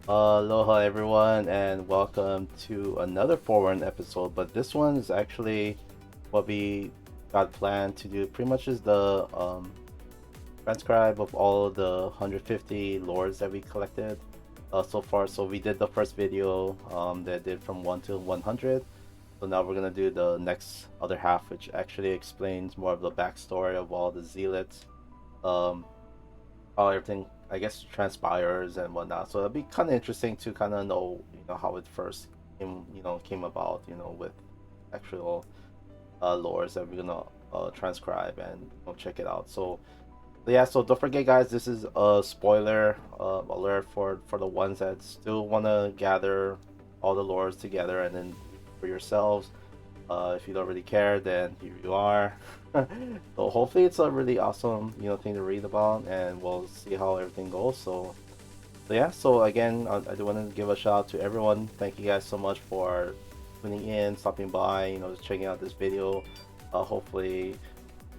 Aloha everyone and welcome to another Forewarned episode, but this one is actually what we got planned to do. Pretty much is the transcribe of all the 150 lores that we collected so far. So we did the first video that did from 1 to 100. So now we're gonna do the next other half, which actually explains more of the backstory of all the zealots. Um, how everything I guess transpires and whatnot. So it'd be kind of interesting to kind of know how it first came about with actual lores that we're gonna transcribe and check it out. So yeah, so don't forget guys, this is a spoiler alert for the ones that still want to gather all the lores together and then for yourselves. If you don't really care, then here you are. So hopefully it's a really awesome, thing to read about, and we'll see how everything goes. So yeah. So again, I do want to give a shout out to everyone. Thank you guys so much for tuning in, stopping by, just checking out this video. Hopefully,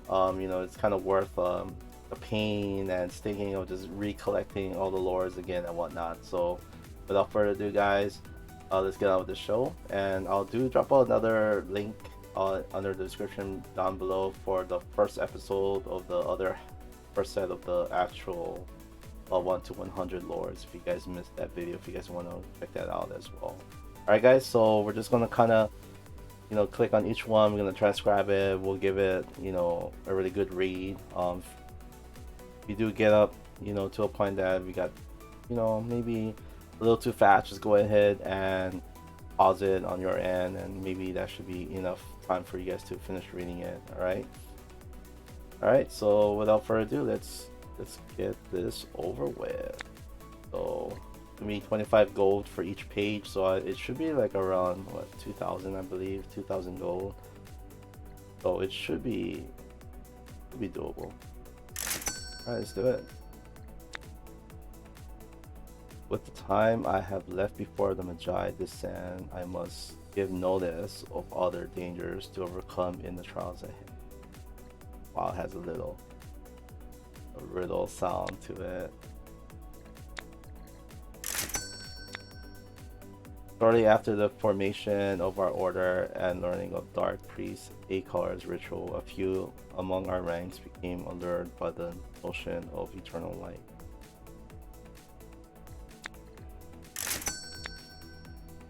it's kind of worth the pain and stinging of just recollecting all the lores again and whatnot. So without further ado, guys. Let's get on with the show, and I'll drop another link under the description down below for the first episode of the other first set of the actual 1 to 100 lores. If you guys missed that video, if you guys want to check that out as well. Alright guys, so we're just gonna kind of click on each one. We're gonna transcribe it. We'll give it a really good read. If you do get up to a point that we got maybe a little too fast, just go ahead and pause it on your end, and maybe that should be enough time for you guys to finish reading it. All right, so without further ado, let's get this over with. So give me 25 gold for each page, so it should be like around what, 2,000, I believe, 2,000 gold. So it should be doable. All right, let's do it. With the time I have left before the Mejai descend, I must give notice of other dangers to overcome in the trials ahead. Wow, it has a riddle sound to it. Shortly after the formation of our order and learning of Dark Priest Akar's ritual, a few among our ranks became allured by the notion of eternal light.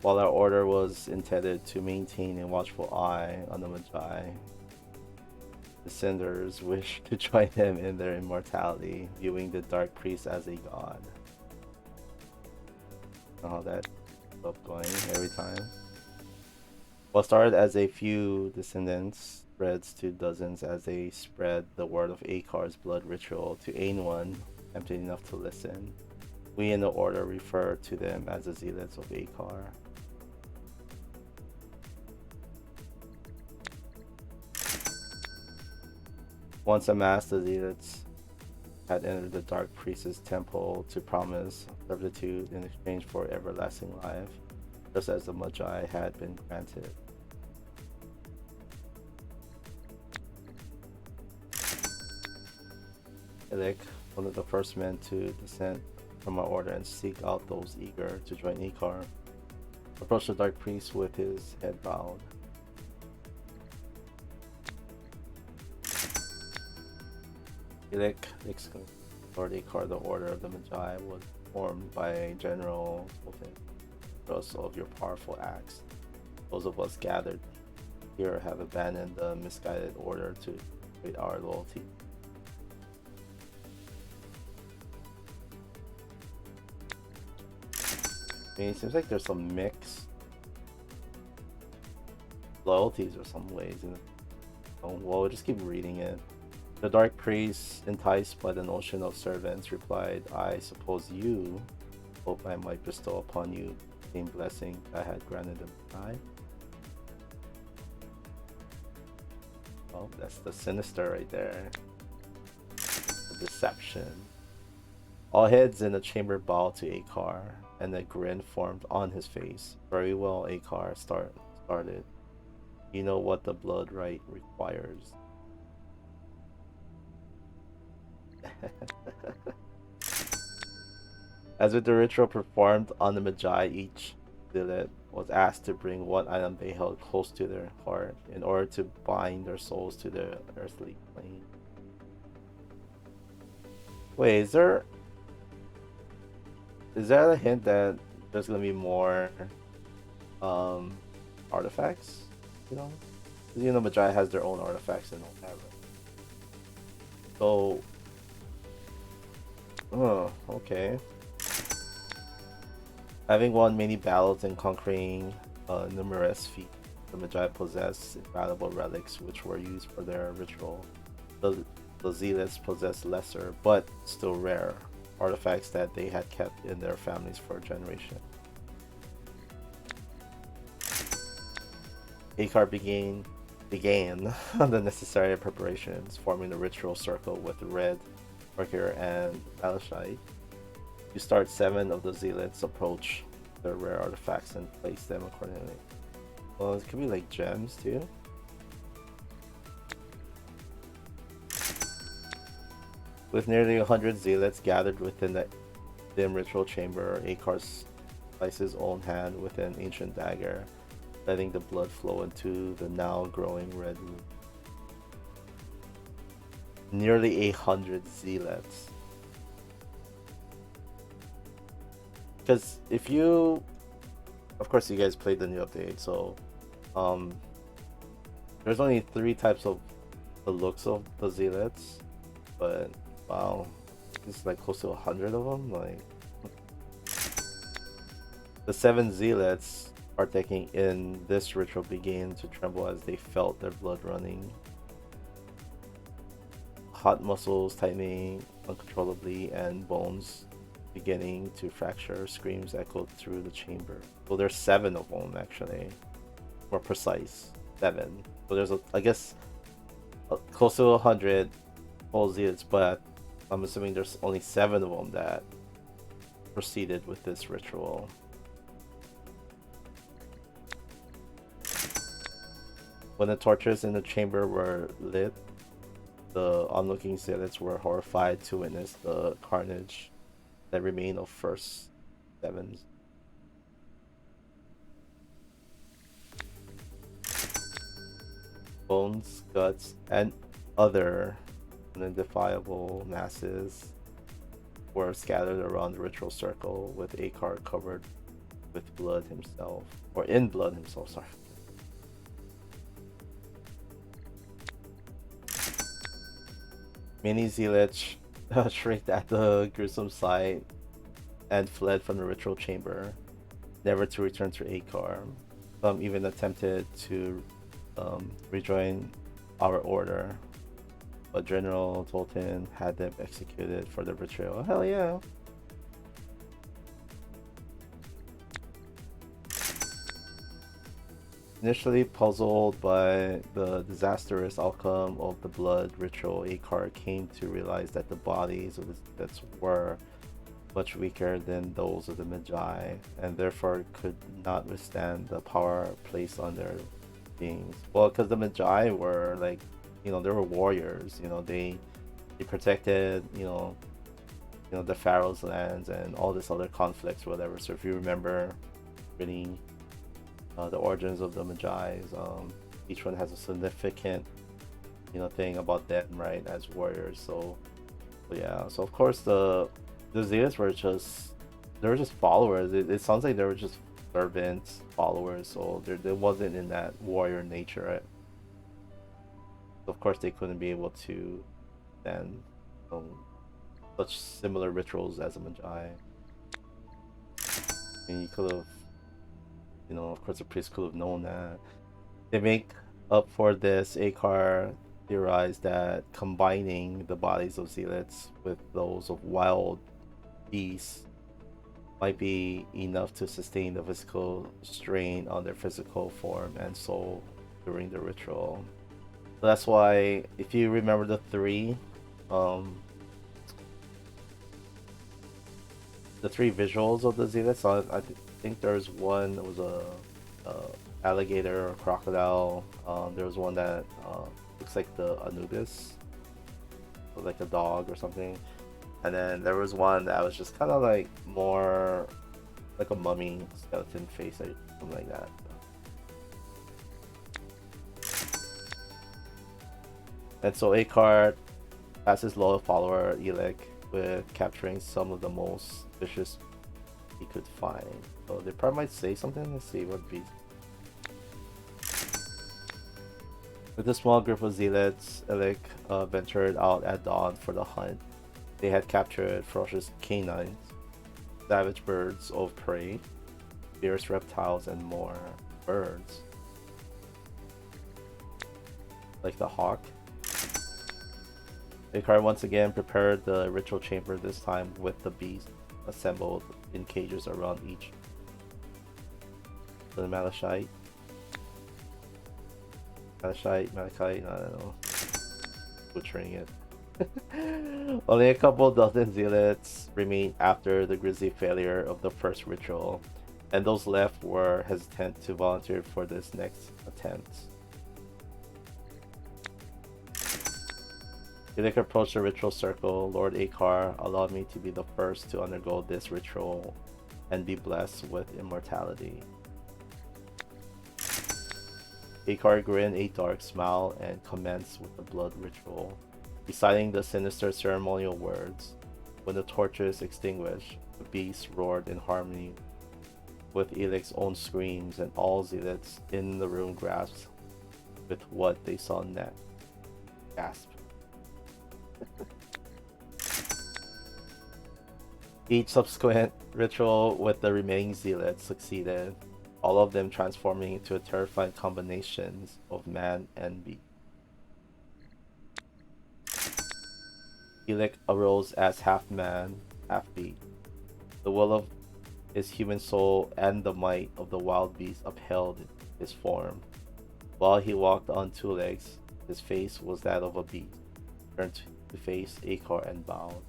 While our order was intended to maintain a watchful eye on the Mejai, Descenders wished to join them in their immortality, viewing the Dark Priest as a god. Oh, that up going every time. What started as a few descendants spreads to dozens as they spread the word of Akar's blood ritual to anyone tempted enough to listen. We in the order refer to them as the Zealots of Akar. Once amassed, the Zealots had entered the Dark Priest's temple to promise servitude in exchange for everlasting life, just as the Mejai had been granted. Illik, one of the first men to descend from our order and seek out those eager to join Akar, approached the Dark Priest with his head bowed. Illik exclaimed, Lord Akar, the Order of the Mejai was formed by a general thrust of your powerful acts. Those of us gathered here have abandoned the misguided order to create our loyalty. I mean, it seems like there's some mixed loyalties or some ways. Well, we'll just keep reading it. The Dark Priest, enticed by the notion of servants, replied, I suppose you hope I might bestow upon you the same blessing I had granted them. Well, that's the sinister right there. The deception. All heads in the chamber bowed to Akar, and a grin formed on his face. Very well, Akar started. You know what the blood rite requires. As with the ritual performed on the Mejai, each zealot was asked to bring one item they held close to their heart in order to bind their souls to the earthly plane. Wait, is that a hint that there's gonna be more um artifacts? You know, 'cause you know Mejai has their own artifacts and all that. Right? So, oh, okay. Having won many battles and conquering numerous feats, the Magi possess invaluable relics which were used for their ritual. The Zealots possess lesser, but still rare, artifacts that they had kept in their families for generations. Akar began the necessary preparations, forming the ritual circle with red, Mercure, and Malachite. You start 7 of the Zealots approach their rare artifacts and place them accordingly. Well, it could be like gems too. With nearly 100 Zealots gathered within the dim ritual chamber, Akar slices his own hand with an ancient dagger, letting the blood flow into the now growing red root. Nearly 100 Zealots. Because if you, of course, you guys played the new update, so there's only 3 types of the looks of the Zealots, but wow, it's like close to 100 of them. Like the 7 Zealots partaking in this ritual began to tremble as they felt their blood running, hot muscles tightening uncontrollably, and bones beginning to fracture. Screams echoed through the chamber. So there's 7 of them actually. More precise, 7. So there's I guess close to 100 whole Zealots, but I'm assuming there's only 7 of them that proceeded with this ritual. When the torches in the chamber were lit, the onlooking Zealots were horrified to witness the carnage that remained of first 7. Bones, guts, and other unidentifiable masses were scattered around the ritual circle, with Akar covered with blood himself, or in blood himself, sorry. Many Zealots shrieked at the gruesome sight and fled from the ritual chamber, never to return to Akar. Some even attempted to rejoin our order, but General Tolton had them executed for the betrayal. Hell yeah! Initially puzzled by the disastrous outcome of the blood ritual, Akar came to realize that the bodies of the Zealots were much weaker than those of the Mejai, and therefore could not withstand the power placed on their beings. Well, because the Mejai were like, you know, they were warriors. You know, they protected, the Pharaoh's lands and all this other conflicts, whatever. So if you remember reading the origins of the Mejai's, each one has a significant, thing about them, right, as warriors. So yeah. So of course the Zealots were just followers. It sounds like they were just servants, followers. So there wasn't in that warrior nature. Right? Of course, they couldn't be able to then such similar rituals as a Mejai. I mean, you could have, of course, the priest could have known that. To make up for this, Akar theorized that combining the bodies of Zealots with those of wild beasts might be enough to sustain the physical strain on their physical form and soul during the ritual. So that's why, if you remember the 3 visuals of the Zealots, I think there's one that was a alligator or crocodile. There was one that looks like the Anubis, or like a dog or something. And then there was one that was just kind of like more like a mummy skeleton face, or something like that. And so Akar as his loyal follower Elic with capturing some of the most vicious he could find. So they probably might say something. Let's see what beast. With a small group of zealots, Elic ventured out at dawn for the hunt. They had captured ferocious canines, savage birds of prey, fierce reptiles, and more birds, like the hawk. Akar once again prepared the ritual chamber, this time with the beasts assembled in cages around each. The Malachite, I don't know, butchering it. Only a couple dozen zealots remained after the grisly failure of the first ritual, and those left were hesitant to volunteer for this next attempt. Elic approached the ritual circle. Lord Akar allowed me to be the first to undergo this ritual and be blessed with immortality. Akar grinned a dark smile and commenced with the blood ritual, reciting the sinister ceremonial words. When the torches extinguished, the beast roared in harmony with Elic's own screams, and all zealots in the room grasped with what they saw next. Gasp. Each subsequent ritual with the remaining zealots succeeded, all of them transforming into a terrifying combinations of man and beast. Elic arose as half man, half beast. The will of his human soul and the might of the wild beast upheld his form. While he walked on two legs, his face was that of a beast, turned to face Akar and bowed.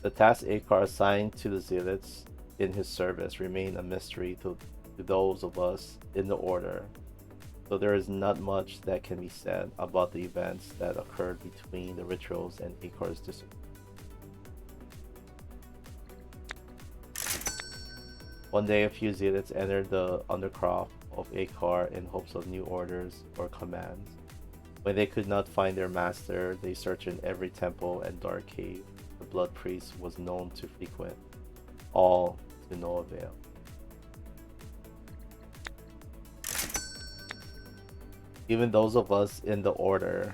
The task Akar assigned to the zealots in his service remained a mystery to those of us in the order, so there is not much that can be said about the events that occurred between the rituals and Akar's disappearance. One day, a few zealots entered the undercroft of Akar in hopes of new orders or commands. When they could not find their master, they searched in every temple and dark cave the blood priest was known to frequent, all to no avail. Even those of us in the order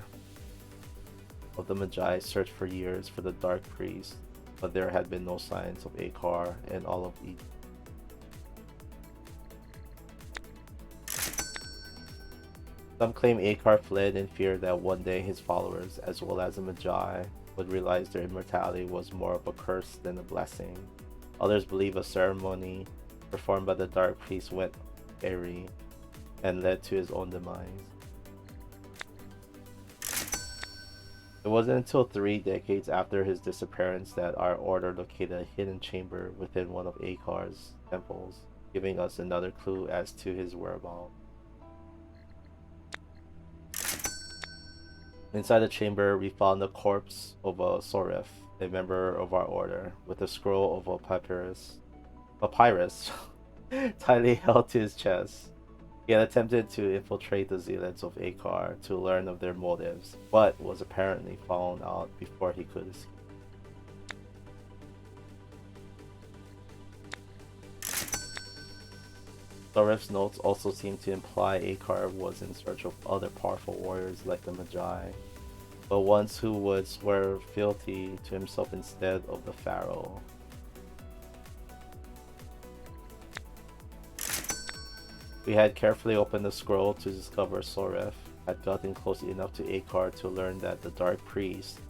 of the Mejai searched for years for the dark priest, but there had been no signs of Akar in all of Egypt. Some claim Akar fled in fear that one day his followers, as well as the Mejai, would realize their immortality was more of a curse than a blessing. Others believe a ceremony performed by the dark priest went awry and led to his own demise. It wasn't until 3 decades after his disappearance that our order located a hidden chamber within one of Akar's temples, giving us another clue as to his whereabouts. Inside the chamber, we found the corpse of a Soref, a member of our order, with a scroll of a papyrus tightly held to his chest. He had attempted to infiltrate the zealots of Akar to learn of their motives, but was apparently found out before he could escape. Soref's notes also seem to imply Akar was in search of other powerful warriors like the Mejai, but ones who would swear fealty to himself instead of the pharaoh. We had carefully opened the scroll to discover Soref had gotten close enough to Akar to learn that the Dark Priest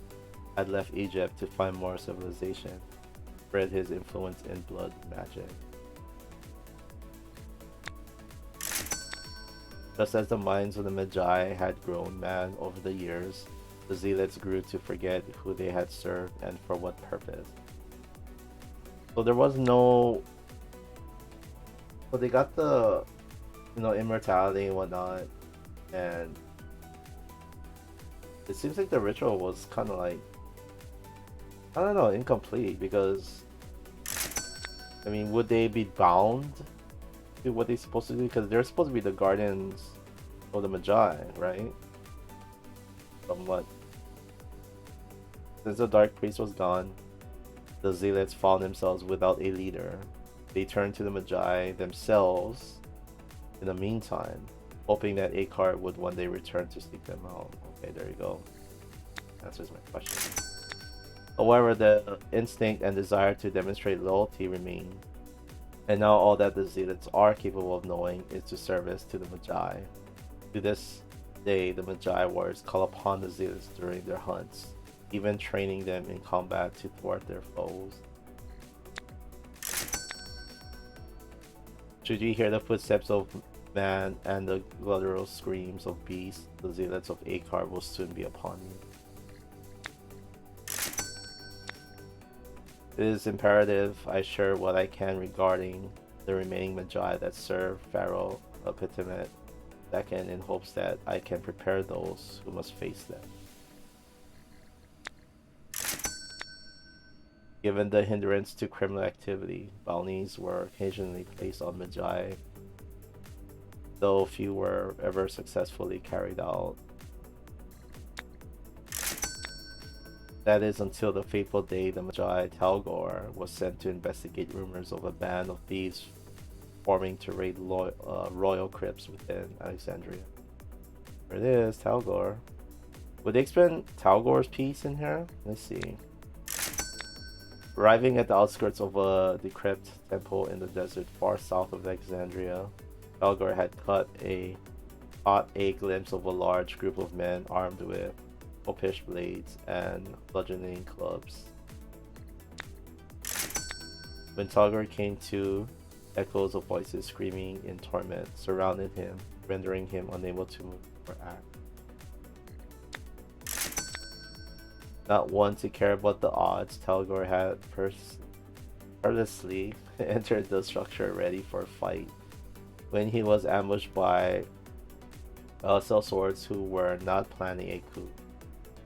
had left Egypt to find more civilization, spread his influence in blood magic. Just as the minds of the Mejai had grown mad over the years, the Zealots grew to forget who they had served and for what purpose. So there was no... So they got the, immortality and whatnot, and it seems like the ritual was kind of like, I don't know, incomplete because I mean, would they be bound to what they're supposed to do? Because they're supposed to be the guardians of the Mejai, right? Somewhat. Since the Dark Priest was gone, the Zealots found themselves without a leader. They turned to the Mejai themselves in the meantime, hoping that Akar would one day return to seek them out. Okay, there you go. Answers my question. However, the instinct and desire to demonstrate loyalty remain, and now all that the Zealots are capable of knowing is to service to the Mejai. To this day, the Mejai warriors call upon the Zealots during their hunts, even training them in combat to thwart their foes. Should you hear the footsteps of man and the guttural screams of beasts, the Zealots of Akar will soon be upon you. It is imperative I share what I can regarding the remaining Mejai that serve Pharaoh Epitimet II in hopes that I can prepare those who must face them. Given the hindrance to criminal activity, bounties were occasionally placed on Mejai, though few were ever successfully carried out. That is until the fateful day the Mejai Talgor was sent to investigate rumors of a band of thieves forming to raid royal crypts within Alexandria. There it is, Talgor. Would they explain Talgor's piece in here? Let's see. Arriving at the outskirts of a decrepit temple in the desert far south of Alexandria, Talgor had caught a glimpse of a large group of men armed with opish blades and bludgeoning clubs. When Talgor came to, echoes of voices screaming in torment surrounded him, rendering him unable to move or act. Not one to care about the odds, Talgor had purposely entered the structure ready for a fight. When he was ambushed by sellswords who were not planning a coup,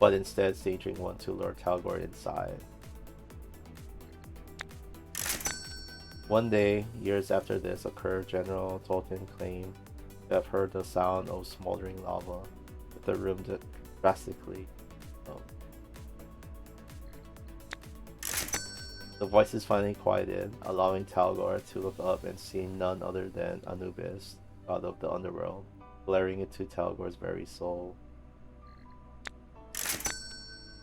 but instead staging one to lure Talgor inside. One day, years after this occurred, General Tolkien claimed to have heard the sound of smoldering lava, with the room drastically. The voices finally quieted, allowing Talgor to look up and see none other than Anubis, god of the underworld, glaring into Talgor's very soul.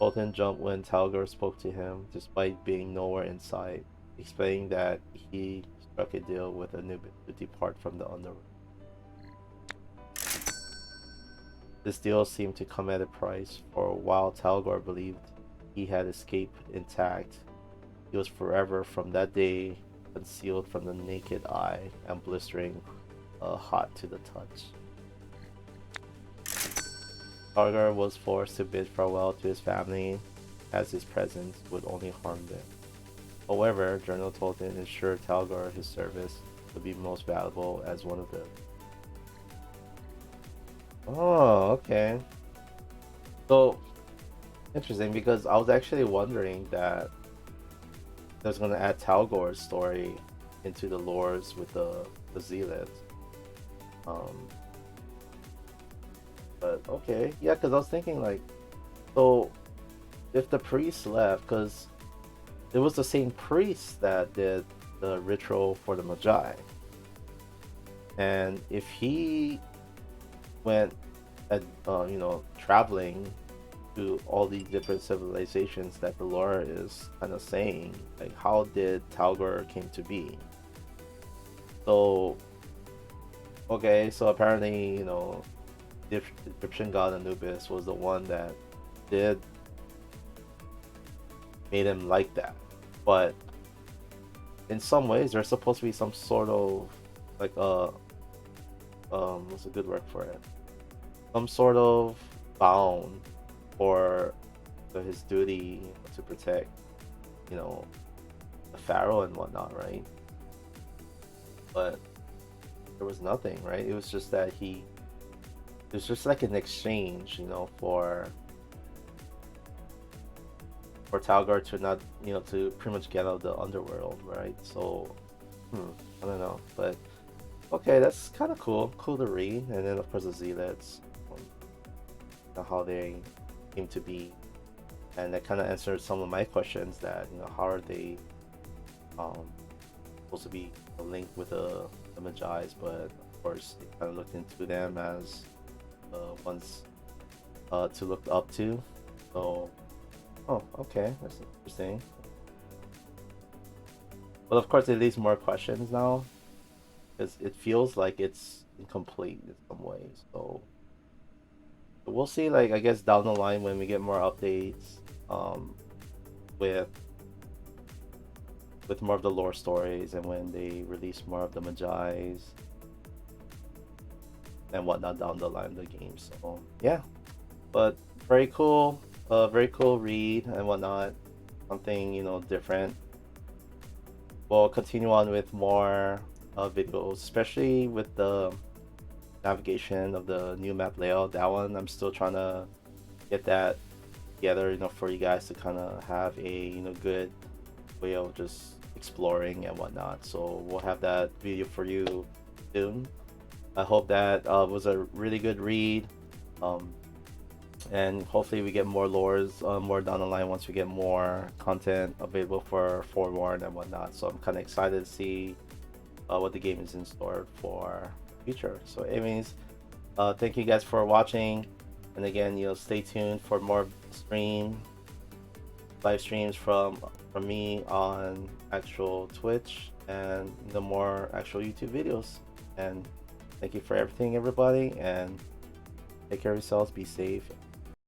Tolkien jumped when Talgor spoke to him, despite being nowhere in sight, explaining that he struck a deal with Anubis to depart from the underworld. This deal seemed to come at a price, for while Talgor believed he had escaped intact, he was forever from that day concealed from the naked eye and blistering hot to the touch. Talgor was forced to bid farewell to his family, as his presence would only harm them. However, General Tolkien assured Talgor his service would be most valuable as one of them. Oh, okay. So, interesting, because I was actually wondering that I was going to add Talgor's story into the lores with the Zealots. But okay, yeah, because I was thinking like, so if the priest left, because it was the same priest that did the ritual for the Mejai, and if he went at traveling to all these different civilizations that the lore is kind of saying, like, how did Talgor came to be? So okay, so apparently, the Egyptian god Anubis was the one that made him like that. But in some ways, there's supposed to be some sort of like what's a good word for it? Some sort of bound for his duty to protect, the pharaoh and whatnot, right? But there was nothing, right? It was just that it was just like an exchange, for for Talgar to not, to pretty much get out of the underworld, right? So, I don't know, but okay, that's kind of cool to read. And then of course the Zealots, how they came to be, and that kind of answered some of my questions that how are they supposed to be linked with the Mejais, but of course they kind of looked into them as ones to look up to. So, oh, okay, that's interesting. But of course, it leaves more questions now, because it feels like it's incomplete in some ways. So we'll see. Like I guess down the line when we get more updates, with more of the lore stories, and when they release more of the Mejais and whatnot down the line of the game. So yeah, but very cool, very cool read and whatnot. Something different. We'll continue on with more videos, especially with the navigation of the new map layout. That one I'm still trying to get that together, for you guys to kind of have a good way of just exploring and whatnot. So we'll have that video for you soon. I hope that was a really good read, and hopefully we get more lores more down the line once we get more content available for Forewarned and whatnot. So I'm kind of excited to see what the game is in store for future. So anyways, thank you guys for watching, and again, stay tuned for more live streams from me on actual Twitch and the more actual YouTube videos. And thank you for everything, everybody, and take care of yourselves, be safe,